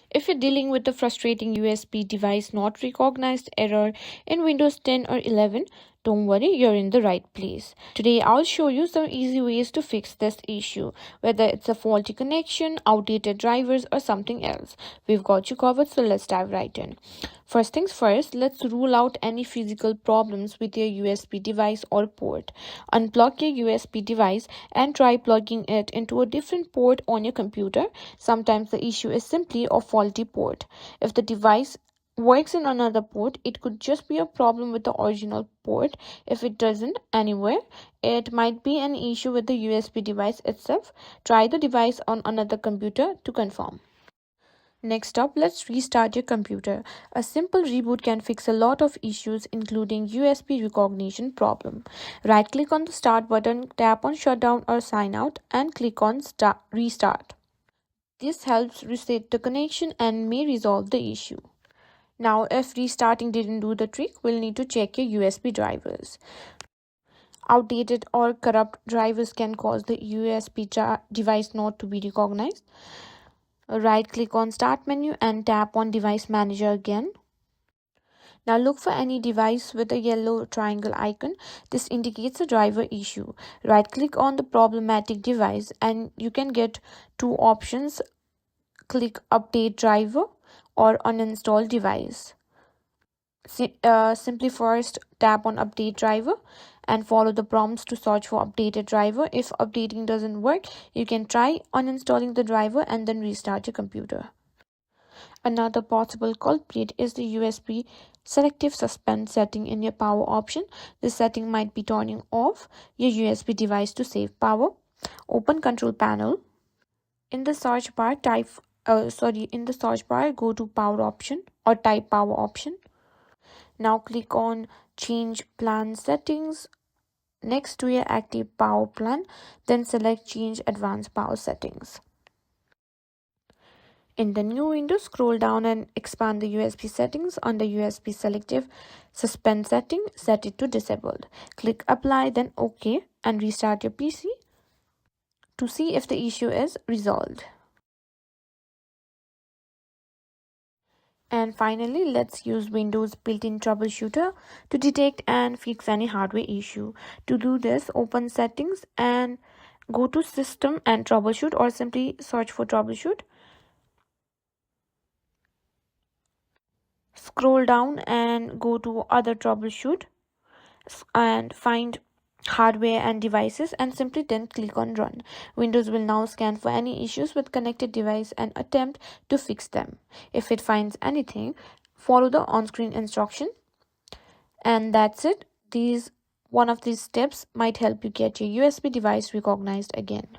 If you're dealing with a frustrating USB device not recognized error in Windows 10 or 11, don't worry, you're in the right place. Today, I'll show you some easy ways to fix this issue. Whether it's a faulty connection, outdated drivers, or something else, we've got you covered, so let's dive right in. First things first, let's rule out any physical problems with your USB device or port. Unplug your USB device and try plugging it into a different port on your computer. Sometimes the issue is simply a faulty port. If the device works in another port, it could just be a problem with the original port. If it doesn't anywhere, it might be an issue with the USB device itself. Try the device on another computer to confirm. Next up, let's restart your computer. A simple reboot can fix a lot of issues, including USB recognition problem. Right click on the start button, tap on shutdown or sign out, and click on restart. This helps reset the connection and may resolve the issue. Now, if restarting didn't do the trick, we'll need to check your USB drivers. Outdated or corrupt drivers can cause the USB device not to be recognized. Right click on Start menu and tap on Device Manager again. Now look for any device with a yellow triangle icon. This indicates a driver issue. Right click on the problematic device and you can get two options. Click Update Driver or Uninstall Device. Simply first tap on Update Driver and follow the prompts to search for updated driver. If updating doesn't work, you can try uninstalling the driver and then restart your computer. Another possible culprit is the USB selective suspend setting in your power option. This setting might be turning off your USB device to save power. Open Control Panel. In the search bar, go to Power option or type Power option. Now click on Change Plan Settings next to your active power plan, then select Change Advanced Power Settings. In the new window, scroll down and expand the USB settings. Under USB selective suspend setting, set it to disabled. Click Apply, then OK, and restart your PC to see if the issue is resolved. And finally, let's use Windows built-in troubleshooter to detect and fix any hardware issue. To do this, open Settings and go to System and Troubleshoot, or simply search for Troubleshoot. Scroll down and go to Other Troubleshoot and find Hardware and Devices, and simply then click on Run. Windows will now scan for any issues with connected device and attempt to fix them. If it finds anything, follow the on-screen instruction. And that's it. One of these steps might help you get your USB device recognized again.